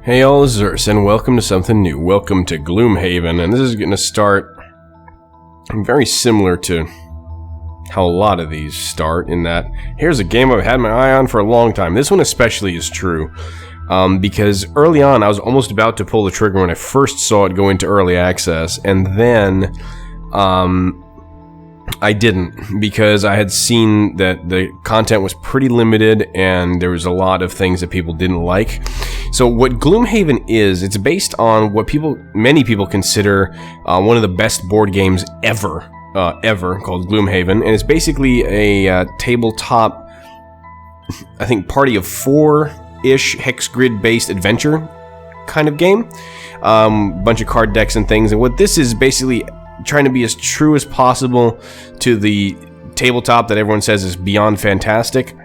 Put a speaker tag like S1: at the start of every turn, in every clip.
S1: Hey all, this is Urs, and welcome to something new. Welcome to Gloomhaven, and this is going to start very similar to how a lot of these start, in that here's a game I've had my eye on for a long time. This one especially is true, because early on I was almost about to pull the trigger when I first saw it go into early access, and then I didn't, because I had seen that the content was pretty limited and there was a lot of things that people didn't like. So what Gloomhaven is, it's based on what many people consider one of the best board games ever, called Gloomhaven, and it's basically a tabletop, I think, party of four-ish Hex-grid based adventure kind of game. Bunch of card decks and things, and what this is basically trying to be as true as possible to the tabletop that everyone says is beyond fantastic,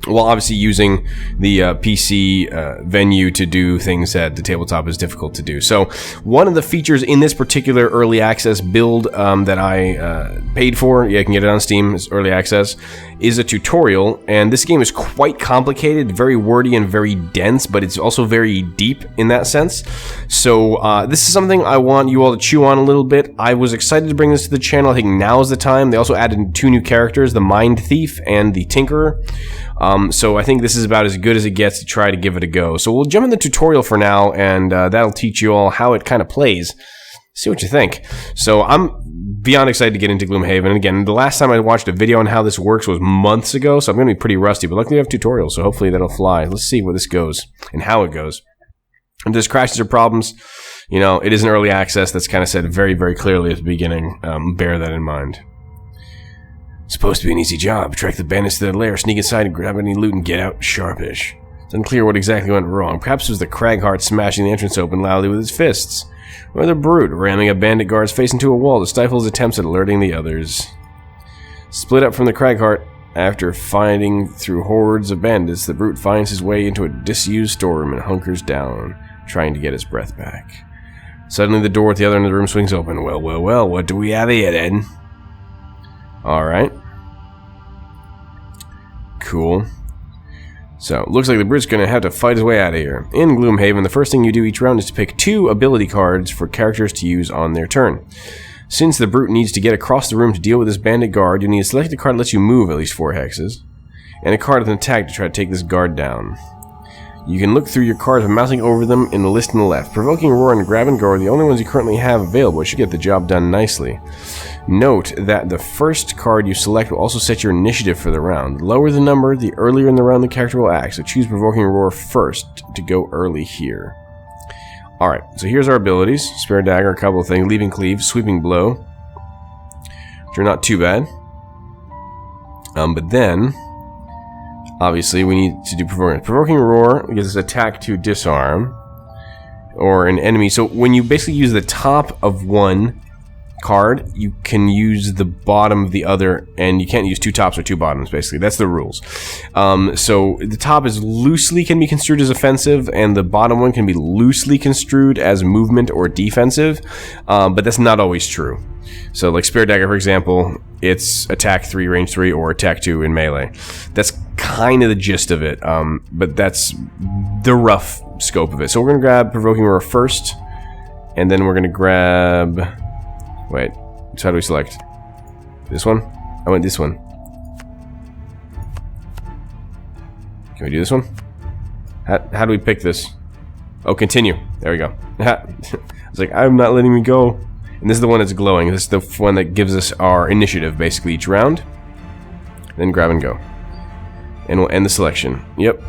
S1: while obviously using the PC venue to do things that the tabletop is difficult to do. So one of the features in this particular early access build that I paid for, you can get it on Steam, it's early access, is a tutorial, and this game is quite complicated, very wordy and very dense, but it's also very deep in that sense. So this is something I want you all to chew on a little bit. I was excited to bring this to the channel. I think now is the time. They also added two new characters, the Mind Thief and the Tinkerer. So I think this is about as good as it gets to try to give it a go. So we'll jump in the tutorial for now, and that'll teach you all how it kind of plays. See what you think. So I'm beyond excited to get into Gloomhaven. And again, the last time I watched a video on how this works was months ago, so I'm going to be pretty rusty, but luckily I have tutorials, so hopefully that'll fly. Let's see where this goes and how it goes. If there's crashes or problems, you know, it is an early access. That's kind of said very, very clearly at the beginning. Bear that in mind. Supposed to be an easy job. Track the bandits to their lair, sneak inside and grab any loot and get out sharpish. It's unclear what exactly went wrong. Perhaps it was the Cragheart smashing the entrance open loudly with his fists, or the Brute ramming a bandit guard's face into a wall to stifle his attempts at alerting the others. Split up from the Cragheart, after fighting through hordes of bandits, the Brute finds his way into a disused storeroom and hunkers down, trying to get his breath back. Suddenly the door at the other end of the room swings open. Well, well, well, what do we have here then? Alright. Cool. So, looks like the Brute's gonna have to fight his way out of here. In Gloomhaven, the first thing you do each round is to pick 2 ability cards for characters to use on their turn. Since the Brute needs to get across the room to deal with this bandit guard, you need to select a card that lets you move at least 4 hexes, and a card with an attack to try to take this guard down. You can look through your cards by mousing over them in the list on the left. Provoking Roar and Grab and Go are the only ones you currently have available. It should get the job done nicely. Note that the first card you select will also set your initiative for the round. The lower the number, the earlier in the round the character will act, so choose Provoking Roar first to go early here. Alright, so here's our abilities. Spare Dagger, a couple of things. Leaving Cleave, Sweeping Blow, which are not too bad. But then, obviously, we need to do Provoking. Provoking Roar gives us attack to disarm, or an enemy. So when you basically use the top of one card, you can use the bottom of the other, and you can't use 2 tops or 2 bottoms, basically. That's the rules. So the top is can be construed as offensive, and the bottom one can be loosely construed as movement or defensive, but that's not always true. So like Spare Dagger, for example, it's attack 3, range 3, or attack 2 in melee. That's kind of the gist of it, but that's the rough scope of it. So we're going to grab Provoking Roar first, and then we're going to grab... Wait, so how do we select? This one? I want this one. Can we do this one? How do we pick this? Oh, continue. There we go. It's like, I'm not letting me go. And this is the one that's glowing. This is the one that gives us our initiative, basically, each round. Then Grab and Go. And we'll end the selection. Yep.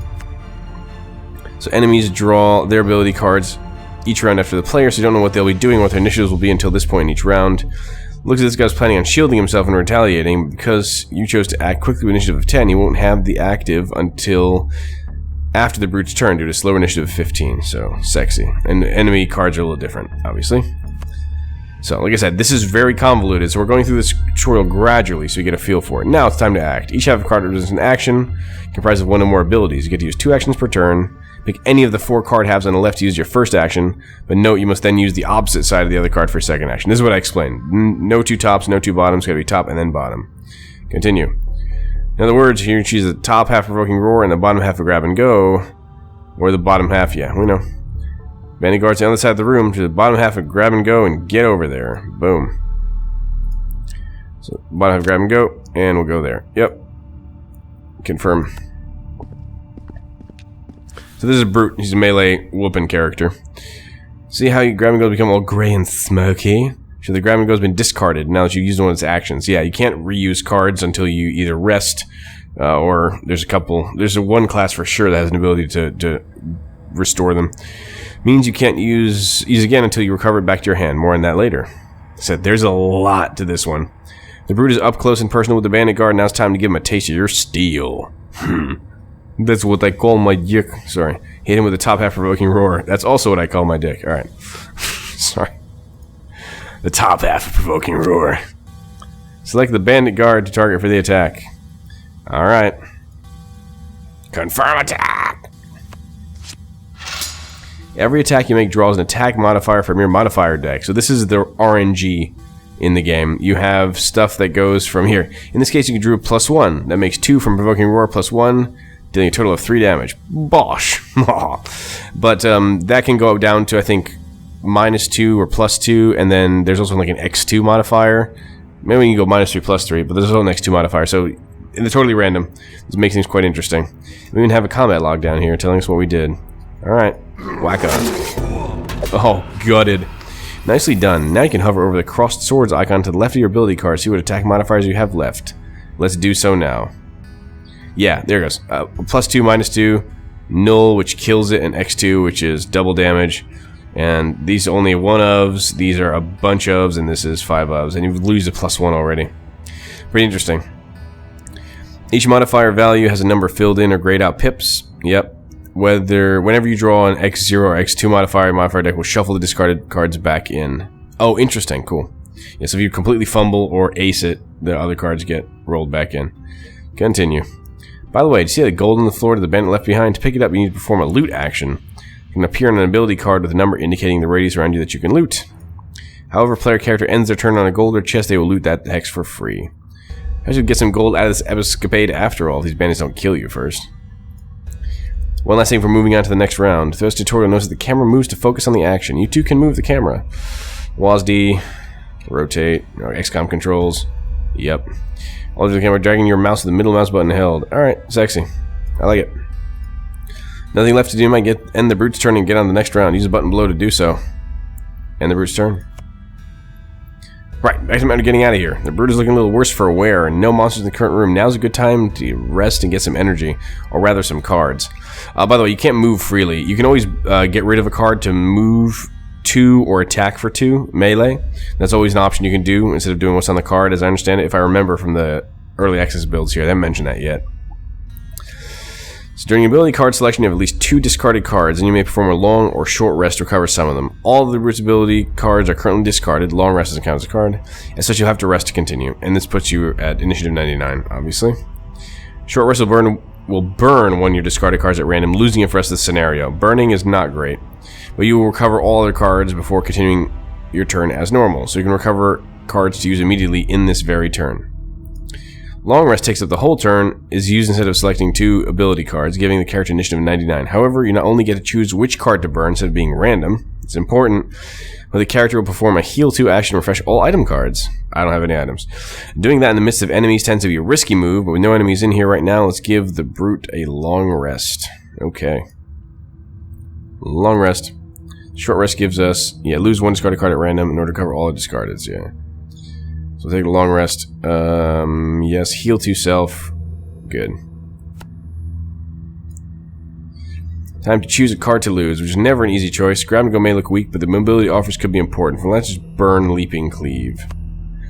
S1: So enemies draw their ability cards each round after the player, so you don't know what they'll be doing or what their initiatives will be until this point in each round. Looks like this guy's planning on shielding himself and retaliating. Because you chose to act quickly with initiative of 10, he won't have the active until after the Brute's turn due to slower initiative of 15, so sexy. And enemy cards are a little different, obviously. So, like I said, this is very convoluted, so we're going through this tutorial gradually so you get a feel for it. Now it's time to act. Each half of card represents an action comprised of 1 or more abilities. You get to use 2 actions per turn. Pick any of the 4 card halves on the left to use your first action, but note you must then use the opposite side of the other card for your second action. This is what I explained. No 2 tops, no 2 bottoms, gotta be top and then bottom. Continue. In other words, here you choose the top half Provoking Roar and the bottom half of Grab and Go, or the bottom half, yeah, we know. Bandit guards on the other side of the room to the bottom half of grab and go and get over there. Boom. So, bottom half grab and go, and we'll go there. Yep. Confirm. So this is Brute. He's a melee whooping character. See how you grab and go become all gray and smoky? So the grab and go has been discarded now that you use one of its actions. Yeah, you can't reuse cards until you either rest, or there's a couple. There's one class for sure that has an ability to restore them. Means you can't use again until you recover it back to your hand. More on that later. So there's a lot to this one. The Brute is up close and personal with the Bandit Guard. Now it's time to give him a taste of your steel. That's what I call my dick. Sorry. Hit him with the top half provoking roar. That's also what I call my dick. Alright. Sorry. The top half of provoking roar. Select the Bandit Guard to target for the attack. Alright. Confirm attack! Every attack you make draws an attack modifier from your modifier deck. So this is the RNG in the game. You have stuff that goes from here. In this case, you can drew a +1. That makes 2 from provoking roar +1, dealing a total of 3 damage. Bosh! But that can go down to, I think, -2 or +2, and then there's also like an X2 modifier. Maybe you can go -3, +3, but there's also an X2 modifier. So, and they're totally random. This makes things quite interesting. We even have a combat log down here telling us what we did. Alright. Whack on. Oh, gutted. Nicely done. Now you can hover over the crossed swords icon to the left of your ability card, see what attack modifiers you have left. Let's do so now. Yeah, there it goes. +2, -2, null, which kills it, and X2, which is double damage. And these are only 1 ofs, these are a bunch ofs, and this is 5 ofs, and you lose a +1 already. Pretty interesting. Each modifier value has a number filled in or grayed out pips. Yep. Whenever you draw an X0 or X2 modifier deck will shuffle the discarded cards back in. Oh, interesting. Cool. Yeah, so if you completely fumble or ace it, the other cards get rolled back in. Continue. By the way, do you see the gold on the floor to the bandit left behind? To pick it up, you need to perform a loot action. It can appear on an ability card with a number indicating the radius around you that you can loot. However, a player character ends their turn on a gold or chest, they will loot that hex for free. I should get some gold out of this escapade after all. These bandits don't kill you first. One last thing for moving on to the next round. Throughout this tutorial, notice that the camera moves to focus on the action. You too can move the camera. WASD, rotate, XCOM controls. Yep. All the camera, dragging your mouse with the middle mouse button held. Alright, sexy. I like it. Nothing left to do. You might end the Brute's turn and get on the next round. Use the button below to do so. End the Brute's turn. Right, back to the matter of getting out of here. The Brute is looking a little worse for wear, and no monsters in the current room. Now's a good time to rest and get some energy, or rather some cards. By the way, you can't move freely. You can always get rid of a card to move 2 or attack for 2, melee. That's always an option you can do instead of doing what's on the card, as I understand it. If I remember from the early access builds here, they haven't mentioned that yet. So during ability card selection, you have at least 2 discarded cards, and you may perform a long or short rest to recover some of them. All of the Brute's ability cards are currently discarded. Long rest doesn't count as a card, and such you'll have to rest to continue. And this puts you at initiative 99, obviously. Short rest will burn one of your discarded cards at random, losing it for the rest of the scenario. Burning is not great, but you will recover all other cards before continuing your turn as normal, so you can recover cards to use immediately in this very turn. Long rest takes up the whole turn, is used instead of selecting 2 ability cards, giving the character initiative 99. However, you not only get to choose which card to burn instead of being random, it's important, but the character will perform a heal 2 action to refresh all item cards. I don't have any items. Doing that in the midst of enemies tends to be a risky move, but with no enemies in here right now, let's give the Brute a long rest. Okay. Long rest. Short rest gives us, lose 1 discarded card at random in order to cover all the discardeds, So take a long rest. Yes, heal 2 self. Good. Time to choose a card to lose, which is never an easy choice. Grab and go may look weak, but the mobility offers could be important. For let's just burn leaping cleave.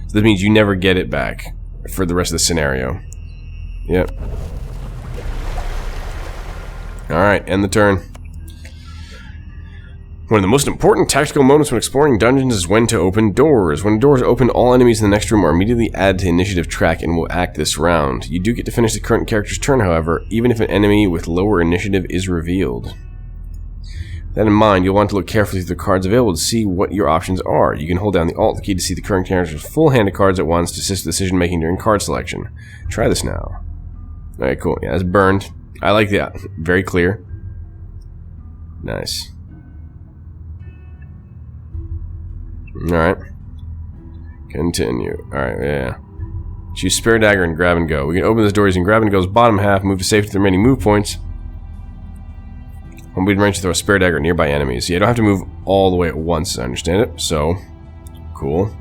S1: So that means you never get it back for the rest of the scenario. Yep. Alright, end the turn. One of the most important tactical moments when exploring dungeons is when to open doors. When a door is opened, all enemies in the next room are immediately added to initiative track and will act this round. You do get to finish the current character's turn, however, even if an enemy with lower initiative is revealed. With that in mind, you'll want to look carefully through the cards available to see what your options are. You can hold down the Alt key to see the current character's full hand of cards at once to assist decision making during card selection. Try this now. Alright, cool. Yeah, that's burned. I like that. Very clear. Nice. Alright. Continue. Alright, yeah. Choose spare dagger and grab and go. We can open this door using grab and go's bottom half, move to safety with the remaining move points. When we'd range to throw a spare dagger at nearby enemies. Yeah, you don't have to move all the way at once, I understand it. So, cool.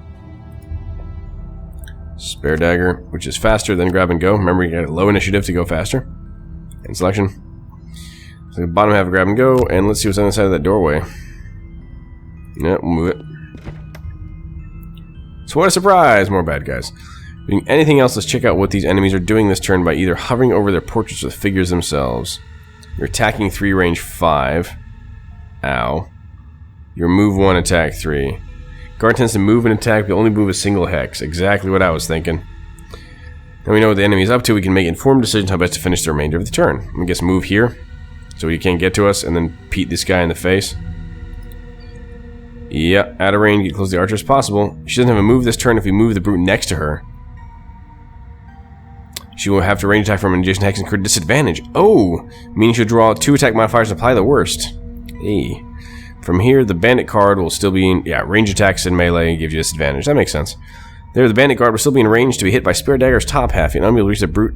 S1: Spare dagger, which is faster than grab and go. Remember, you got low initiative to go faster. And selection. So the bottom half of grab and go, and let's see what's on the side of that doorway. Yeah, we'll move it. So what a surprise! More bad guys. Doing anything else, let's check out what these enemies are doing this turn by either hovering over their portraits or the figures themselves. You're attacking 3, range 5. Ow. Your move 1, attack 3. Guard tends to move and attack, but only move a single hex. Exactly what I was thinking. Now we know what the enemy is up to, we can make informed decisions how best to finish the remainder of the turn. I guess move here, so he can't get to us, and then beat this guy in the face. Yeah, out of range, get close to the archer as possible. She doesn't have a move this turn if we move the brute next to her. She will have to range attack from an adjacent hex and incur disadvantage. Oh! Meaning she'll draw 2 attack modifiers and apply the worst. Hey. From here, the bandit card will still be in... Yeah, range attacks and melee gives you disadvantage. That makes sense. There, the bandit guard will still be in range to be hit by Spare Dagger's top half. You're unable to reach the brute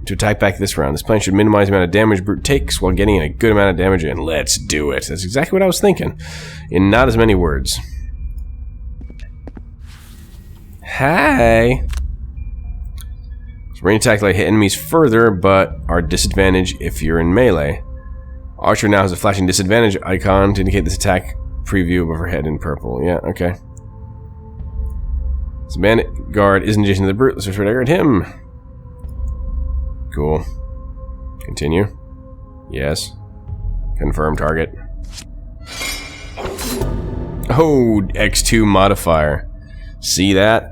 S1: to attack back this round. This plan should minimize the amount of damage brute takes while getting a good amount of damage in. Let's do it. That's exactly what I was thinking. In not as many words. Hi! Range attack like hit enemies further, but are disadvantaged if you're in melee. Archer now has a flashing disadvantage icon to indicate this attack preview above her head in purple. Yeah, okay. So bandit guard isn't adjacent to the brute. Let's try to at him. Cool. Continue. Yes. Confirm target. Oh, X2 modifier. See that?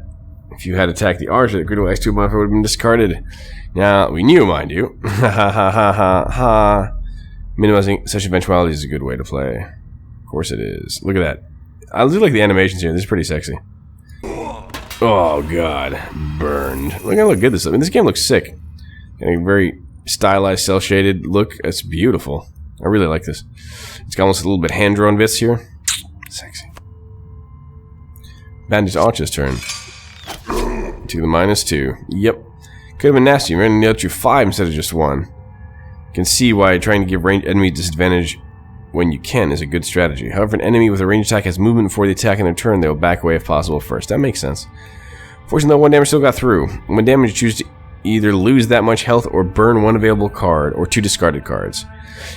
S1: If you had attacked the archer, the critical X2 modifier would have been discarded. Now, we knew, mind you. Ha ha ha ha ha ha. Minimizing such eventualities is a good way to play. Of course it is. Look at that. I do like the animations here. This is pretty sexy. Oh, God. Burned. Look how good this looks. I mean, this game looks sick. Got a very stylized, cel-shaded look. It's beautiful. I really like this. It's got almost a little bit hand-drawn bits here. Sexy. Bandage Archer's turn. To the -2. Yep. Could have been nasty. Ran nailed you 5 instead of just 1. You can see why trying to give ranged enemy disadvantage when you can is a good strategy. However, an enemy with a ranged attack has movement before the attack in their turn, they will back away if possible first. That makes sense. Fortunately, though, 1 damage still got through. When damage, you choose to either lose that much health or burn 1 available card or 2 discarded cards.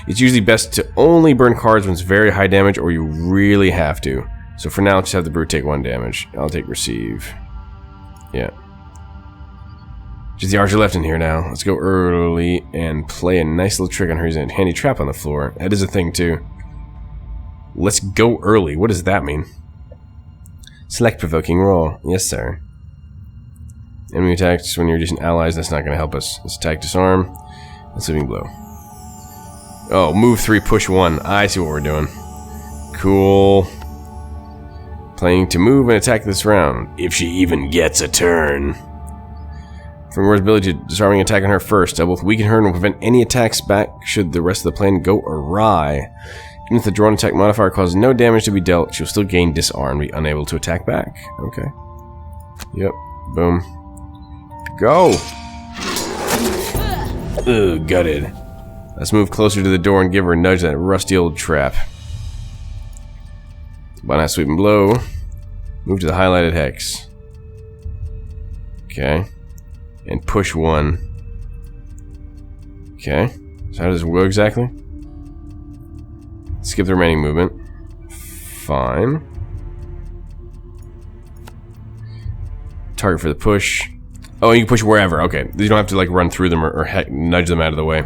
S1: It's usually best to only burn cards when it's very high damage or you really have to. So for now, just have the brute take 1 damage. I'll take receive. Yeah. Just the archer left in here now. Let's go early and play a nice little trick on her using a handy trap on the floor. That is a thing, too. Let's go early. What does that mean? Select provoking roll. Yes, sir. Enemy attacks when you're adjacent allies. That's not going to help us. Let's attack, disarm, and sleeping blow. Oh, move 3, push 1. I see what we're doing. Cool. Planning to move and attack this round. If she even gets a turn. From Roar's ability to disarming attack on her first, that will weaken her and will prevent any attacks back should the rest of the plan go awry. Even if the drawn attack modifier causes no damage to be dealt, she'll still gain disarm and be unable to attack back. Okay. Yep. Boom. Go! Ugh, gutted. Let's move closer to the door and give her a nudge to that rusty old trap. Bottom sweep and blow. Move to the highlighted hex. Okay. And push 1. Okay. So how does this go exactly? Skip the remaining movement. Fine. Target for the push. Oh, you can push wherever. Okay. You don't have to like run through them or nudge them out of the way.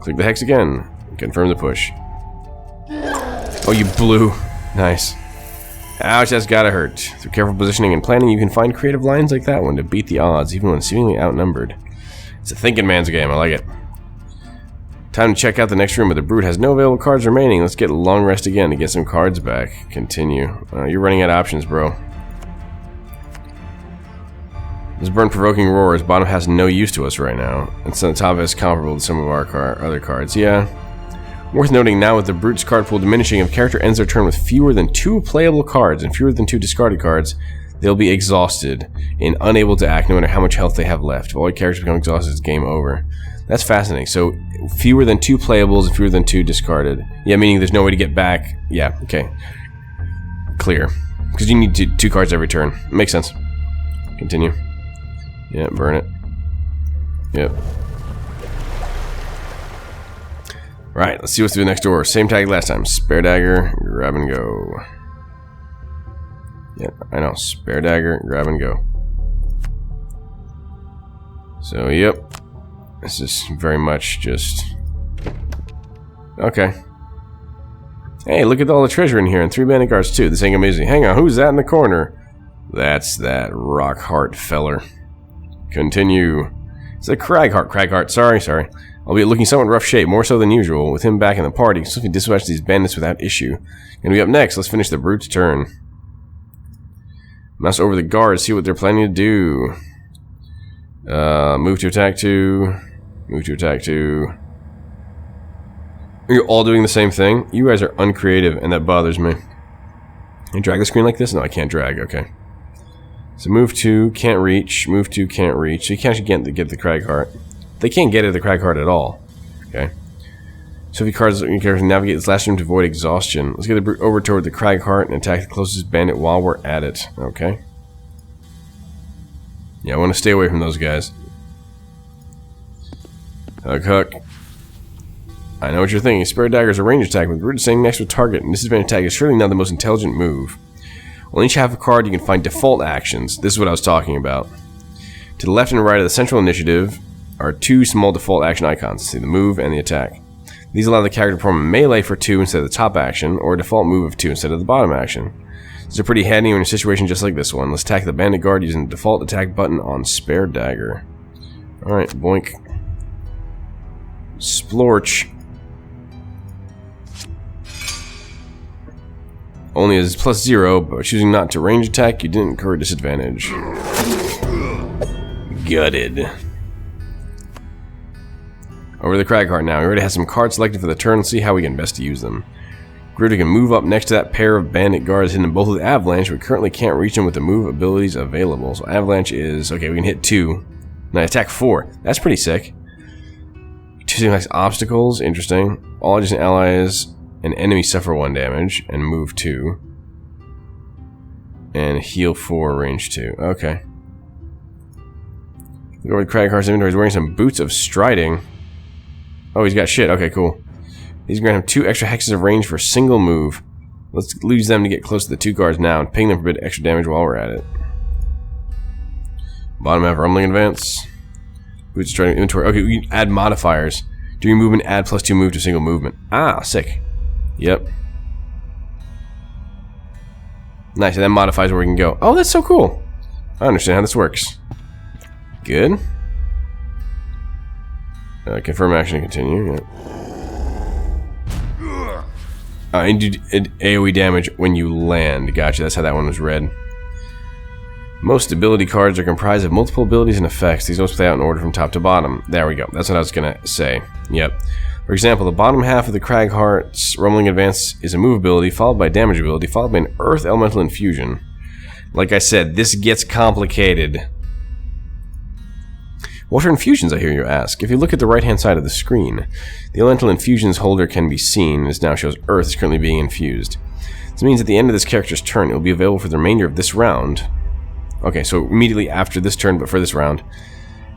S1: Click the hex again. Confirm the push. Oh, you blew. Nice. Ouch, that's gotta hurt. Through careful positioning and planning, you can find creative lines like that one to beat the odds, even when seemingly outnumbered. It's a thinking man's game, I like it. Time to check out the next room, but the brute has no available cards remaining. Let's get a long rest again to get some cards back. Continue. You're running out of options, bro. This burn-provoking roar's bottom has no use to us right now. It's on the top of us comparable to some of our other cards. Yeah. Worth noting now, with the Brute's card pool diminishing, if a character ends their turn with fewer than 2 playable cards and fewer than 2 discarded cards, they'll be exhausted and unable to act no matter how much health they have left. If all your characters become exhausted, it's game over. That's fascinating. So, fewer than 2 playables and fewer than 2 discarded. Yeah, meaning there's no way to get back. Yeah, okay. Clear. Because you need 2 cards every turn. Makes sense. Continue. Yeah, burn it. Yep. Right, let's see what's through the next door. Same tag last time. Spare dagger, grab and go. Yeah, I know. Spare dagger, grab and go. So, yep. This is very much just... Okay. Hey, look at all the treasure in here, and 3 bandit guards too. This ain't amazing. Hang on, who's that in the corner? That's that Rockheart feller. Continue. It's a Cragheart. Sorry. Albeit looking somewhat rough shape, more so than usual. With him back in the party, so we can dispatch these bandits without issue. Gonna be up next. Let's finish the Brute's turn. Mouse over the guards, see what they're planning to do. Move to attack 2. Move to attack 2. You're all doing the same thing? You guys are uncreative, and that bothers me. Can you drag the screen like this? No, I can't drag. Okay. So move 2, can't reach. Move 2, can't reach. So you can't actually get the Cragheart. They can't get at the Cragheart at all. Okay. So if your characters navigate this last room to avoid exhaustion. Let's get the Brute over toward the Cragheart and attack the closest bandit while we're at it. Okay. Yeah, I want to stay away from those guys. Hook. I know what you're thinking. Spare dagger is a range attack with Brute staying next to a target, and disadvantage attack is surely not the most intelligent move. On each half a card, you can find default actions. This is what I was talking about. To the left and right of the central initiative are 2 small default action icons. See the move and the attack. These allow the character to perform a melee for 2 instead of the top action, or a default move of 2 instead of the bottom action. These are pretty handy in a situation just like this one. Let's attack the bandit guard using the default attack button on spare dagger. Alright, boink. Splorch. Only as +0, but by choosing not to range attack, you didn't incur a disadvantage. Gutted. Over the Cragheart now. We already have some cards selected for the turn. Let's see how we can best use them. Gruder can move up next to that pair of bandit guards hidden in both of the Avalanche. We currently can't reach them with the move abilities available. So Avalanche is... Okay, we can hit 2. Now attack 4. That's pretty sick. Choosing like obstacles. Interesting. All adjacent allies and enemies suffer 1 damage. And move 2. And heal 4, range 2. Okay. Look over the Cragheart's inventory. He's wearing some boots of striding. Oh, he's got shit. Okay, cool. These grant him 2 extra hexes of range for a single move. Let's use them to get close to the 2 guards now and ping them for a bit of extra damage while we're at it. Bottom half, rumbling advance. Boots of striding inventory. Okay, we can add modifiers. During movement, add +2 move to a single movement. Ah, sick. Yep. Nice, and that modifies where we can go. Oh, that's so cool. I understand how this works. Good. Confirm action and continue. Yep. And do AoE damage when you land. Gotcha, that's how that one was read. Most ability cards are comprised of multiple abilities and effects. These don't play out in order from top to bottom. There we go. That's what I was going to say. Yep. For example, the bottom half of the Cragheart's Rumbling Advance is a move ability, followed by a damage ability, followed by an Earth Elemental Infusion. Like I said, this gets complicated. What are infusions, I hear you ask? If you look at the right-hand side of the screen, the Elemental Infusions holder can be seen. This now shows Earth is currently being infused. This means at the end of this character's turn, it will be available for the remainder of this round. Okay, so immediately after this turn, but for this round.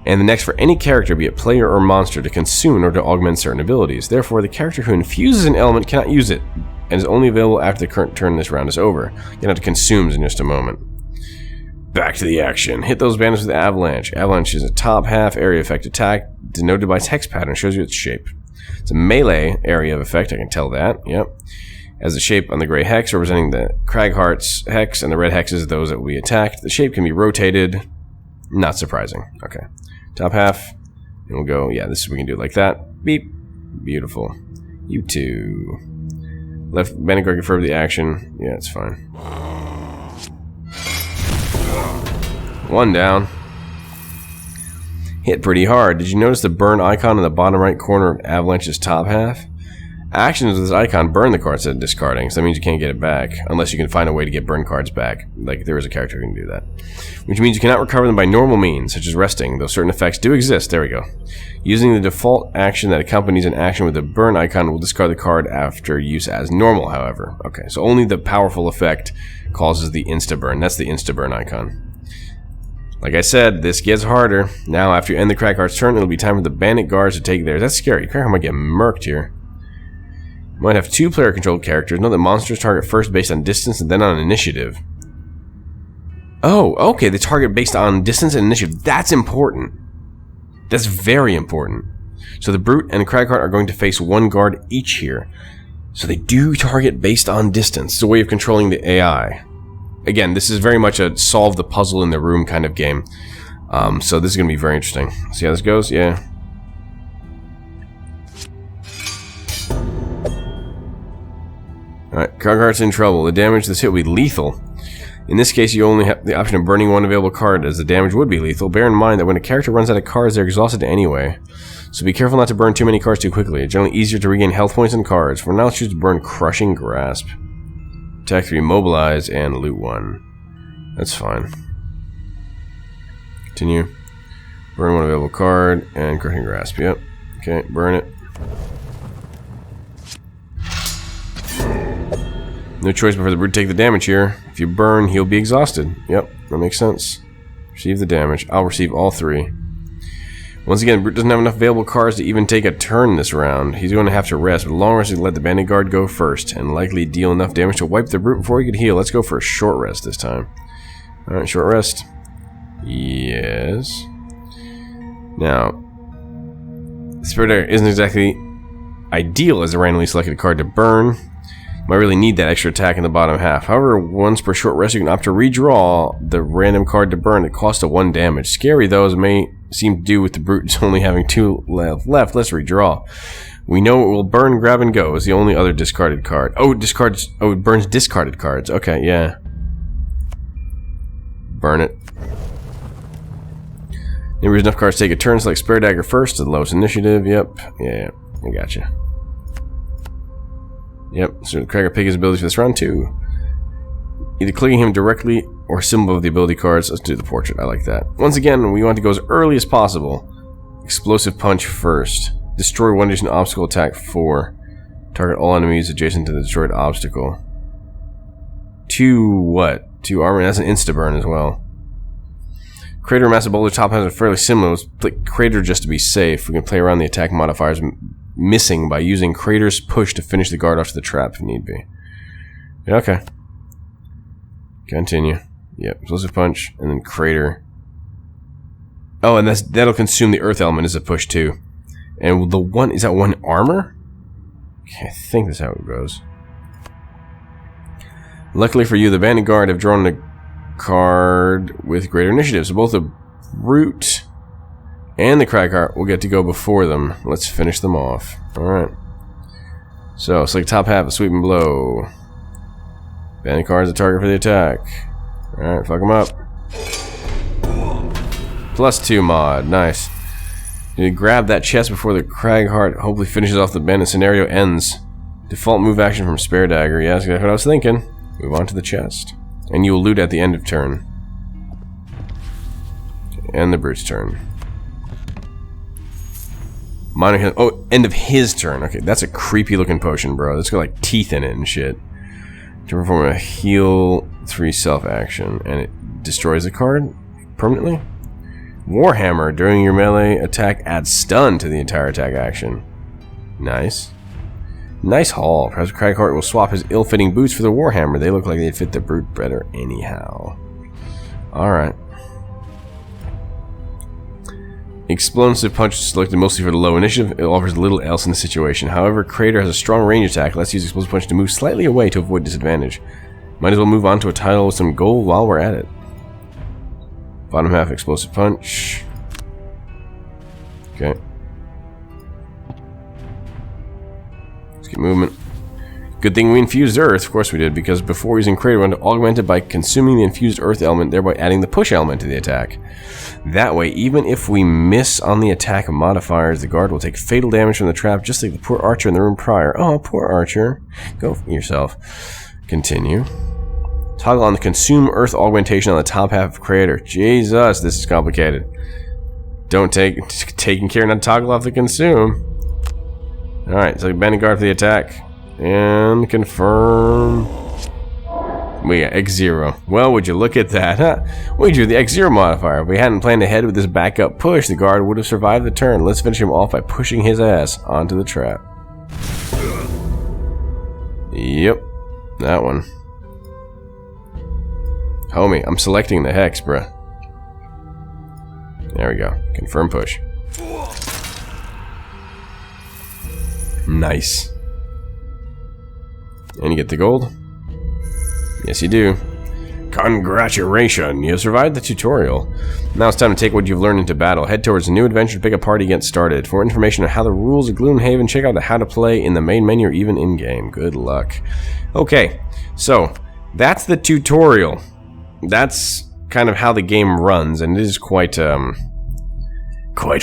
S1: And the next for any character, be it player or monster, to consume or to augment certain abilities. Therefore, the character who infuses an element cannot use it, and is only available after the current turn this round is over. You'll have to consumes in just a moment. Back to the action. Hit those bandits with Avalanche. Avalanche is a top half area effect attack denoted by its hex pattern. Shows you its shape. It's a melee area of effect. I can tell that. Yep. As the shape on the gray hex representing the Cragheart's hex, and the red hexes those that will be attacked. The shape can be rotated. Not surprising. Okay. Top half. And we'll go. Yeah, this we can do it like that. Beep. Beautiful. You two. Left bandit guard confirm the action. Yeah, it's fine. 1 down. Hit pretty hard. Did you notice the burn icon in the bottom right corner of Avalanche's top half? Actions with this icon burn the card instead of discarding, so that means you can't get it back, unless you can find a way to get burned cards back. Like, there is a character who can do that. Which means you cannot recover them by normal means, such as resting, though certain effects do exist. There we go. Using the default action that accompanies an action with the burn icon will discard the card after use as normal, however. Okay, so only the powerful effect causes the insta-burn. That's the insta-burn icon. Like I said, this gets harder. Now, after you end the Crag Heart's turn, it'll be time for the Bandit Guards to take theirs. That's scary. Crag Heart might get murked here. Might have 2 player-controlled characters. Note that monsters target first based on distance and then on initiative. Oh, okay. They target based on distance and initiative. That's important. That's very important. So the Brute and the Crag Heart are going to face 1 guard each here. So they do target based on distance. It's a way of controlling the AI. Again, this is very much a solve the puzzle in the room kind of game. So this is going to be very interesting. See how this goes? Yeah. Alright, Crag Heart's in trouble. The damage to this hit will be lethal. In this case, you only have the option of burning 1 available card, as the damage would be lethal. Bear in mind that when a character runs out of cards, they're exhausted anyway. So be careful not to burn too many cards too quickly. It's generally easier to regain health points and cards. For now, let's choose to burn Crushing Grasp. Attack 3, Mobilize, and loot 1. That's fine. Continue. Burn 1 available card, and Crushing Grasp. Yep. Okay, burn it. No choice but for the Brute to take the damage here. If you burn, he'll be exhausted. Yep, that makes sense. Receive the damage. I'll receive all 3. Once again, Brute doesn't have enough available cards to even take a turn this round. He's going to have to rest, but long rest is let the Bandit Guard go first, and likely deal enough damage to wipe the Brute before he could heal. Let's go for a short rest this time. Alright, short rest. Yes. Now, Spirit Dagger isn't exactly ideal as a randomly selected card to burn. Might really need that extra attack in the bottom half. However, once per short rest, you can opt to redraw the random card to burn at cost of 1 damage. Scary though, as it may seem to do with the Brutes only having 2 left. Let's redraw. We know it will burn, grab, and go is the only other discarded card. Oh, it burns discarded cards. Okay, yeah. Burn it. Maybe there's enough cards to take a turn. Select Spare Dagger first to the lowest initiative. Yep. Yeah, I gotcha. Yep, so Crag pick his abilities for this round too. Either clicking him directly or symbol of the ability cards. Let's do the portrait, I like that. Once again, we want to go as early as possible. Explosive Punch first. Destroy 1 additional obstacle, attack 4. Target all enemies adjacent to the destroyed obstacle. 2 what? 2 armor, that's an insta-burn as well. Crater and Massive Boulder top halves are fairly similar. Let's click Crater just to be safe. We can play around the attack modifiers missing by using Crater's Push to finish the guard off to the trap if need be. Yeah, okay. Continue. Yep, Explosive Punch, and then Crater. Oh, and that'll consume the Earth element as a push too. And the 1, is that 1 armor? Okay, I think that's how it goes. Luckily for you, the Bandit Guard have drawn a card with greater initiative, so both the Brute and the Crag Heart will get to go before them. Let's finish them off. Alright. So, select top half of Sweep and Blow. Bandit Guard's a target for the attack. Alright, fuck them up. +2 mod. Nice. You grab that chest before the Crag Heart hopefully finishes off the bandit scenario ends. Default move action from Spare Dagger. Yeah, that's exactly what I was thinking. Move on to the chest. And you will loot at the end of turn. And the Brute's turn. Minor heal. Oh, end of his turn. Okay, that's a creepy looking potion, bro. That's got like teeth in it and shit. To perform a heal 3 self action, and it destroys the card permanently. Warhammer. During your melee attack, adds stun to the entire attack action. Nice. Nice haul. Perhaps Crag Heart will swap his ill-fitting boots for the Warhammer. They look like they'd fit the Brute better anyhow. Alright. Explosive Punch is selected mostly for the low initiative. It offers little else in the situation. However, Crater has a strong range attack. Let's use Explosive Punch to move slightly away to avoid disadvantage. Might as well move on to a title with some gold while we're at it. Bottom half Explosive Punch. Okay. Let's get movement. Good thing we infused earth. Of course we did, because before using crave, we want to augment it by consuming the infused earth element, thereby adding the push element to the attack. That way, even if we miss on the attack of modifiers, the guard will take fatal damage from the trap, just like the poor archer in the room prior. Oh, poor archer. Go for yourself. Continue. Toggle on the consume earth augmentation on the top half of creator. Jesus, this is complicated. Don't taking care not to toggle off the consume. Alright, so abandon guard for the attack. And confirm. We got X0. Well, would you look at that, huh? We drew the X0 modifier. If we hadn't planned ahead with this backup push, the guard would have survived the turn. Let's finish him off by pushing his ass onto the trap. Yep, that one. Homie, I'm selecting the hex, bruh. There we go. Confirm push. Nice. And you get the gold? Yes, you do. Congratulations! You have survived the tutorial. Now it's time to take what you've learned into battle. Head towards a new adventure to pick a party and get started. For more information on how the rules of Gloomhaven, check out the how to play in the main menu or even in-game. Good luck. Okay, so that's the tutorial. That's kind of how the game runs, and it is quite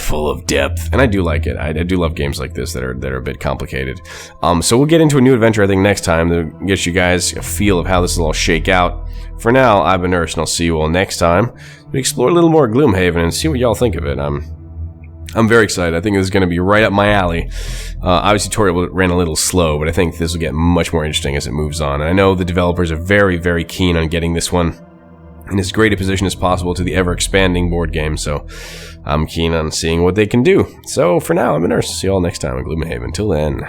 S1: full of depth, and I do like it. I do love games like this that are a bit complicated. So we'll get into a new adventure, I think, next time to get you guys a feel of how this will all shake out. For now, I've been Nurse, and I'll see you all next time. We explore a little more Gloomhaven and see what y'all think of it. I'm very excited. I think this is going to be right up my alley. Obviously, tutorial ran a little slow, but I think this will get much more interesting as it moves on. And I know the developers are very, very keen on getting this one in as great a position as possible to the ever-expanding board game, so I'm keen on seeing what they can do. So, for now, I'm a Nurse. See you all next time in Gloomhaven. Until then...